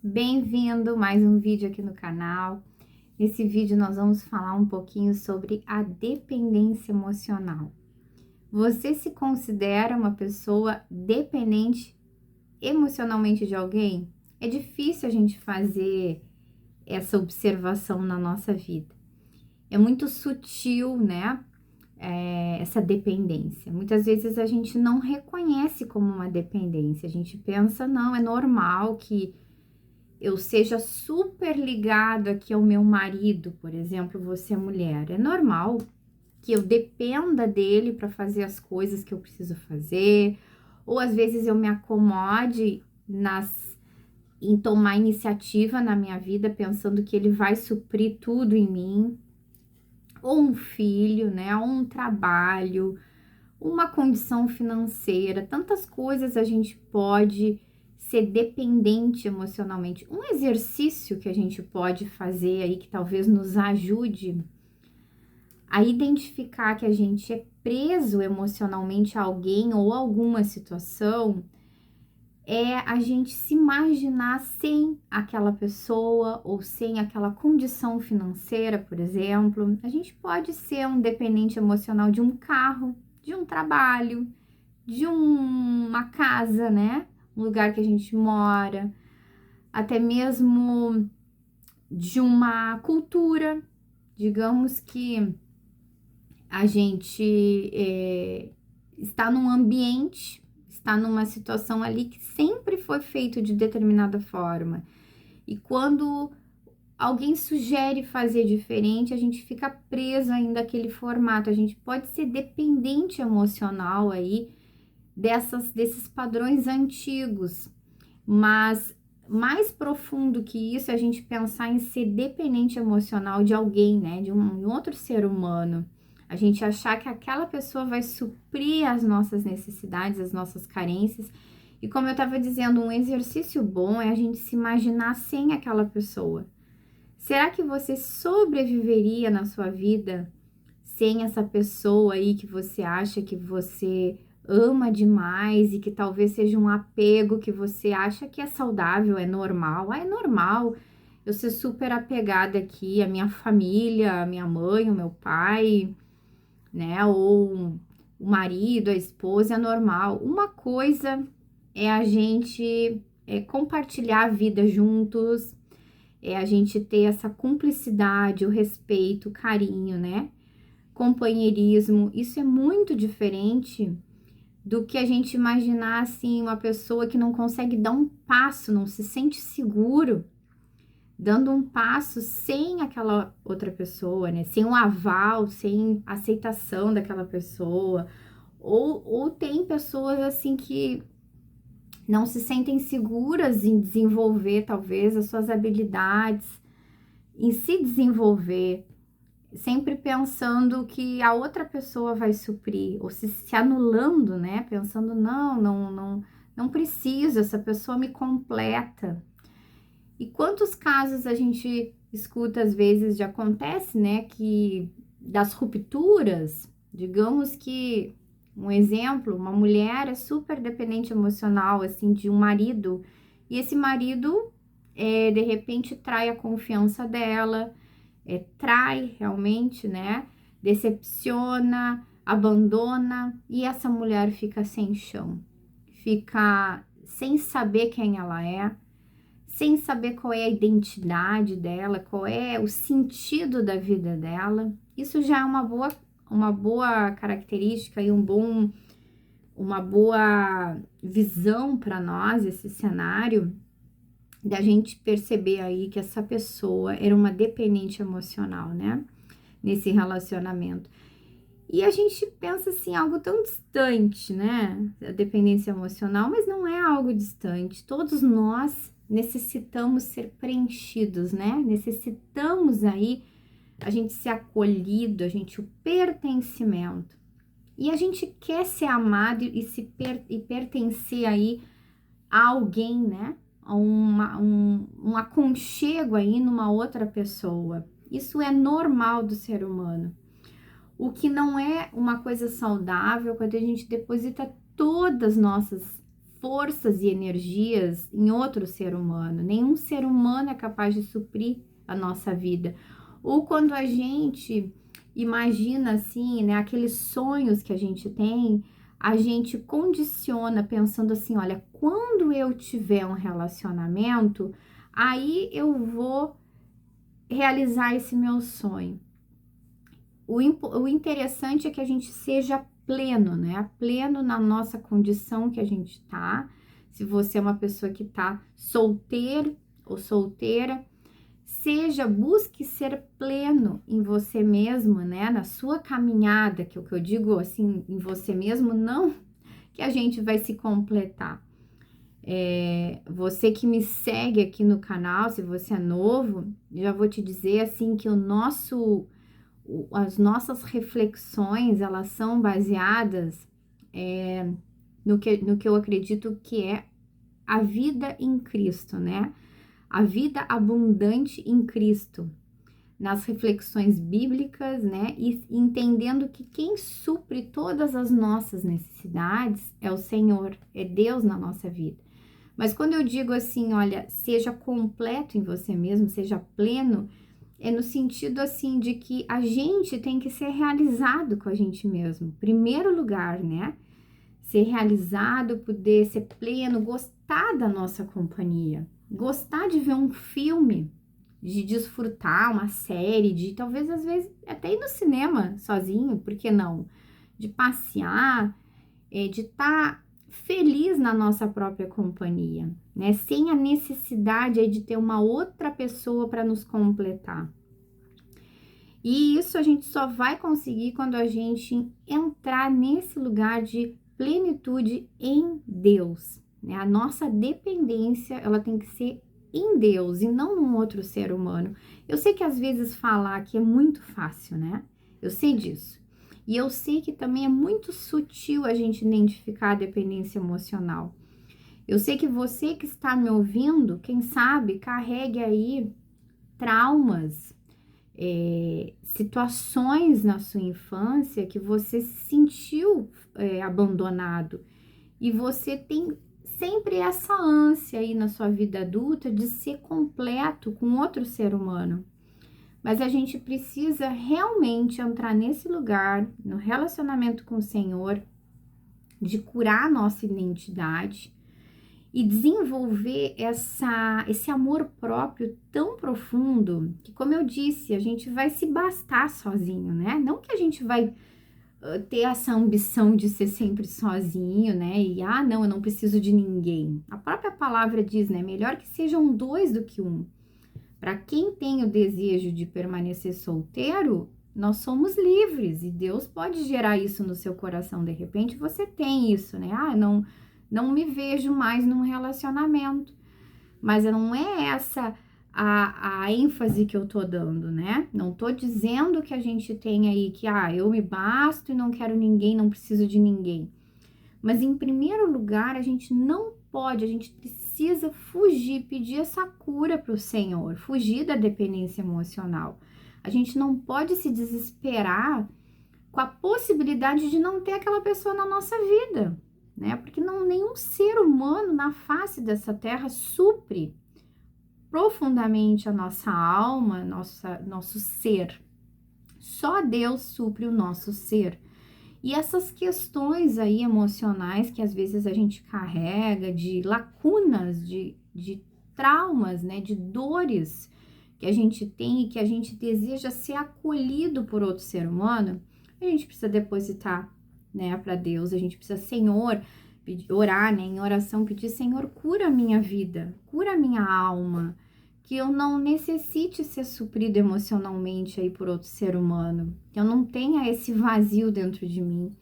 Bem-vindo mais um vídeo aqui no canal. Nesse vídeo nós vamos falar um pouquinho sobre a dependência emocional. Você se considera uma pessoa dependente emocionalmente de alguém? É difícil a gente fazer essa observação na nossa vida. É muito sutil, né? Essa dependência. Muitas vezes a gente não reconhece como uma dependência. A gente pensa, não, é normal que eu seja super ligado aqui ao meu marido, por exemplo, você é mulher. É normal que eu dependa dele para fazer as coisas que eu preciso fazer, ou às vezes eu me acomode em tomar iniciativa na minha vida, pensando que ele vai suprir tudo em mim, ou um filho, né, ou um trabalho, uma condição financeira, tantas coisas a gente pode ser dependente emocionalmente. Um exercício que a gente pode fazer aí que talvez nos ajude a identificar que a gente é preso emocionalmente a alguém ou alguma situação é a gente se imaginar sem aquela pessoa ou sem aquela condição financeira, por exemplo. A gente pode ser um dependente emocional de um carro, de um trabalho, de uma casa, né? Um lugar que a gente mora, até mesmo de uma cultura. Digamos que a gente está num ambiente, está numa situação ali que sempre foi feito de determinada forma. E quando alguém sugere fazer diferente, a gente fica preso ainda àquele formato. A gente pode ser dependente emocional aí desses padrões antigos, mas mais profundo que isso é a gente pensar em ser dependente emocional de alguém, né, de um outro ser humano. A gente achar que aquela pessoa vai suprir as nossas necessidades, as nossas carências. E como eu estava dizendo, um exercício bom é a gente se imaginar sem aquela pessoa. Será que você sobreviveria na sua vida sem essa pessoa aí que você acha que você ama demais e que talvez seja um apego que você acha que é saudável, é normal? Ah, é normal eu ser super apegada aqui à minha família, à minha mãe, ao meu pai, né? Ou o marido, a esposa, é normal. Uma coisa é a gente compartilhar a vida juntos, é a gente ter essa cumplicidade, o respeito, o carinho, né? Companheirismo. Isso é muito diferente do que a gente imaginar assim, uma pessoa que não consegue dar um passo, não se sente seguro dando um passo sem aquela outra pessoa, né? Sem o aval, sem aceitação daquela pessoa. Ou tem pessoas assim que não se sentem seguras em desenvolver, talvez, as suas habilidades, em se desenvolver, sempre pensando que a outra pessoa vai suprir, ou se anulando, né? Pensando, não preciso, essa pessoa me completa. E quantos casos a gente escuta às vezes de acontece, né? Que das rupturas, digamos que um exemplo, uma mulher é super dependente emocional, assim, de um marido, e esse marido, de repente, trai a confiança dela, trai realmente, né? Decepciona, abandona e essa mulher fica sem chão, fica sem saber quem ela é, sem saber qual é a identidade dela, qual é o sentido da vida dela. Isso já é uma boa característica e uma boa visão para nós, esse cenário da gente perceber aí que essa pessoa era uma dependente emocional, né? Nesse relacionamento. E a gente pensa assim, algo tão distante, né? A dependência emocional, mas não é algo distante. Todos nós necessitamos ser preenchidos, né? Necessitamos aí a gente ser acolhido, a gente o pertencimento. E a gente quer ser amado e pertencer aí a alguém, né? A um aconchego aí numa outra pessoa. Isso é normal do ser humano. O que não é uma coisa saudável quando a gente deposita todas as nossas forças e energias em outro ser humano. Nenhum ser humano é capaz de suprir a nossa vida. Ou quando a gente imagina assim, né, aqueles sonhos que a gente tem, a gente condiciona pensando assim, olha, quando eu tiver um relacionamento, aí eu vou realizar esse meu sonho. O interessante é que a gente seja pleno, né? Pleno na nossa condição que a gente tá. Se você é uma pessoa que tá solteiro ou solteira, busque ser pleno em você mesmo, né? Na sua caminhada, que é o que eu digo assim, em você mesmo, não que a gente vai se completar. Você que me segue aqui no canal, se você é novo, já vou te dizer assim que as nossas reflexões, elas são baseadas no que eu acredito que é a vida em Cristo, né? A vida abundante em Cristo, nas reflexões bíblicas, né? E entendendo que quem supre todas as nossas necessidades é o Senhor, é Deus na nossa vida. Mas quando eu digo assim, olha, seja completo em você mesmo, seja pleno, é no sentido assim de que a gente tem que ser realizado com a gente mesmo. Primeiro lugar, né? Ser realizado, poder ser pleno, gostar da nossa companhia, gostar de ver um filme, de desfrutar uma série, de talvez às vezes até ir no cinema sozinho, por que não? De passear, de estar feliz na nossa própria companhia, né? Sem a necessidade aí de ter uma outra pessoa para nos completar. E isso a gente só vai conseguir quando a gente entrar nesse lugar de plenitude em Deus, né? A nossa dependência, ela tem que ser em Deus e não num outro ser humano. Eu sei que às vezes falar aqui é muito fácil, né? Eu sei disso. E eu sei que também é muito sutil a gente identificar a dependência emocional. Eu sei que você que está me ouvindo, quem sabe, carregue aí traumas, situações na sua infância que você se sentiu abandonado e você tem sempre essa ânsia aí na sua vida adulta de ser completo com outro ser humano. Mas a gente precisa realmente entrar nesse lugar, no relacionamento com o Senhor, de curar a nossa identidade e desenvolver esse amor próprio tão profundo que, como eu disse, a gente vai se bastar sozinho, né? Não que a gente vai ter essa ambição de ser sempre sozinho, né? E, não, eu não preciso de ninguém. A própria palavra diz, né? Melhor que sejam dois do que um. Para quem tem o desejo de permanecer solteiro, nós somos livres e Deus pode gerar isso no seu coração. De repente você tem isso, né? Não me vejo mais num relacionamento. Mas não é essa a ênfase que eu tô dando, né? Não tô dizendo que a gente tem aí que, eu me basto e não quero ninguém, não preciso de ninguém. Mas em primeiro lugar, a gente não pode, a gente precisa fugir, pedir essa cura para o Senhor, fugir da dependência emocional. A gente não pode se desesperar com a possibilidade de não ter aquela pessoa na nossa vida, né? Porque nenhum ser humano na face dessa terra supre profundamente a nossa alma, nosso ser. Só Deus supre o nosso ser. E essas questões aí emocionais que às vezes a gente carrega, de lacunas, de traumas, né, de dores que a gente tem e que a gente deseja ser acolhido por outro ser humano, a gente precisa depositar, né, para Deus. A gente precisa, Senhor, orar, né, em oração, pedir, Senhor, cura a minha vida, cura a minha alma, que eu não necessite ser suprido emocionalmente aí por outro ser humano, que eu não tenha esse vazio dentro de mim,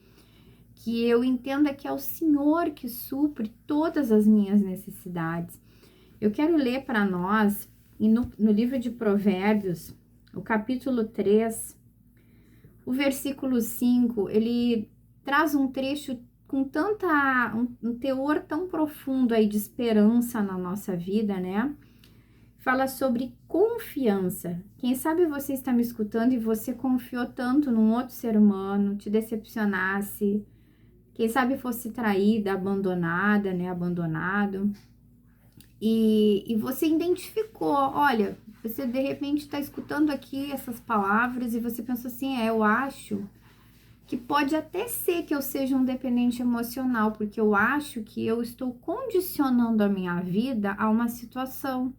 que eu entenda que é o Senhor que supre todas as minhas necessidades. Eu quero ler para nós, no livro de Provérbios, o capítulo 3, o versículo 5, ele traz um trecho com um teor tão profundo aí de esperança na nossa vida, né? Fala sobre confiança. Quem sabe você está me escutando e você confiou tanto num outro ser humano, te decepcionasse, quem sabe fosse traída, abandonada, né, abandonado, e você identificou, olha, você de repente está escutando aqui essas palavras e você pensa assim, eu acho que pode até ser que eu seja um dependente emocional, porque eu acho que eu estou condicionando a minha vida a uma situação.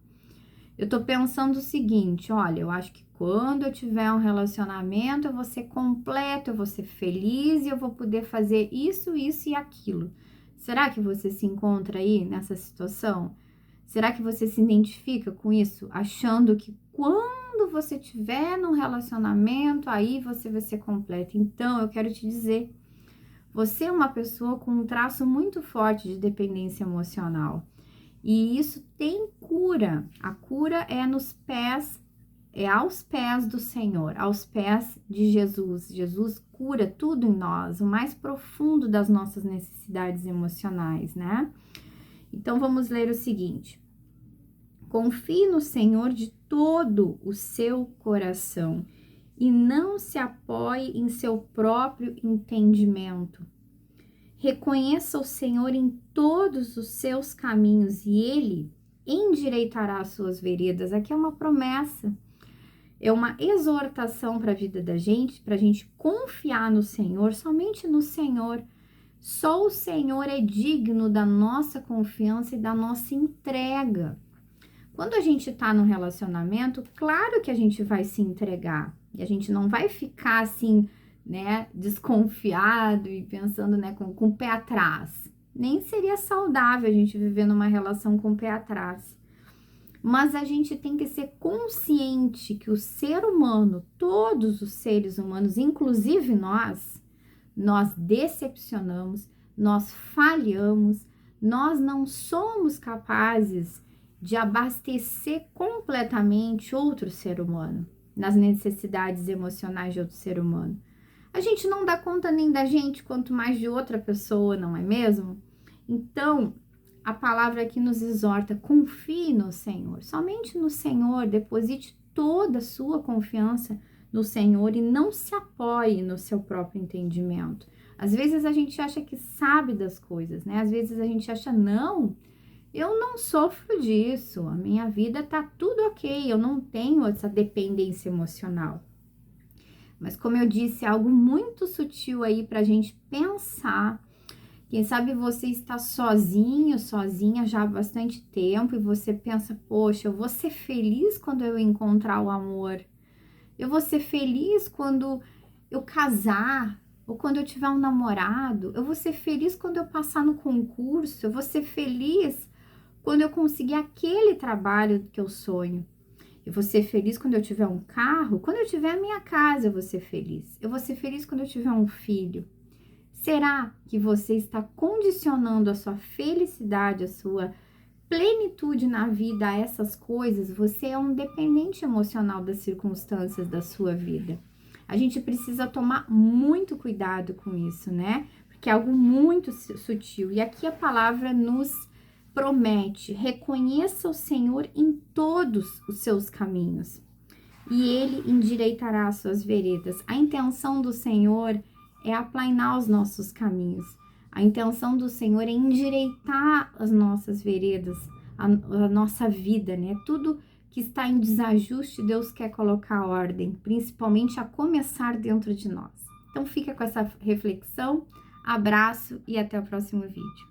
Eu tô pensando o seguinte, olha, eu acho que quando eu tiver um relacionamento, eu vou ser completo, eu vou ser feliz e eu vou poder fazer isso, isso e aquilo. Será que você se encontra aí nessa situação? Será que você se identifica com isso, achando que quando você tiver num relacionamento, aí você vai ser completo? Então, eu quero te dizer, você é uma pessoa com um traço muito forte de dependência emocional. E isso tem cura. A cura é nos pés, é aos pés do Senhor, aos pés de Jesus. Jesus cura tudo em nós, o mais profundo das nossas necessidades emocionais, né? Então vamos ler o seguinte: confie no Senhor de todo o seu coração e não se apoie em seu próprio entendimento. Reconheça o Senhor em todos os seus caminhos e Ele endireitará as suas veredas. Aqui é uma promessa, é uma exortação para a vida da gente, para a gente confiar no Senhor, somente no Senhor. Só o Senhor é digno da nossa confiança e da nossa entrega. Quando a gente está no relacionamento, claro que a gente vai se entregar e a gente não vai ficar assim, né, desconfiado e pensando, né, com o pé atrás. Nem seria saudável a gente viver numa relação com o pé atrás. Mas a gente tem que ser consciente que o ser humano, todos os seres humanos, inclusive nós decepcionamos, nós falhamos, nós não somos capazes de abastecer completamente outro ser humano, nas necessidades emocionais de outro ser humano. A gente não dá conta nem da gente, quanto mais de outra pessoa, não é mesmo? Então, a palavra aqui nos exorta, confie no Senhor, somente no Senhor, deposite toda a sua confiança no Senhor e não se apoie no seu próprio entendimento. Às vezes a gente acha que sabe das coisas, né? Às vezes a gente acha, não, eu não sofro disso, a minha vida tá tudo ok, eu não tenho essa dependência emocional. Mas como eu disse, é algo muito sutil aí pra gente pensar. Quem sabe você está sozinho, sozinha já há bastante tempo e você pensa, poxa, eu vou ser feliz quando eu encontrar o amor. Eu vou ser feliz quando eu casar, ou quando eu tiver um namorado. Eu vou ser feliz quando eu passar no concurso. Eu vou ser feliz quando eu conseguir aquele trabalho que eu sonho. Eu vou ser feliz quando eu tiver um carro. Quando eu tiver a minha casa, eu vou ser feliz. Eu vou ser feliz quando eu tiver um filho. Será que você está condicionando a sua felicidade, a sua plenitude na vida a essas coisas? Você é um dependente emocional das circunstâncias da sua vida. A gente precisa tomar muito cuidado com isso, né? Porque é algo muito sutil. E aqui a palavra nos promete: reconheça o Senhor em todos os seus caminhos e Ele endireitará as suas veredas. A intenção do Senhor é aplainar os nossos caminhos. A intenção do Senhor é endireitar as nossas veredas, a nossa vida, né? Tudo que está em desajuste, Deus quer colocar ordem, principalmente a começar dentro de nós. Então fica com essa reflexão, abraço e até o próximo vídeo.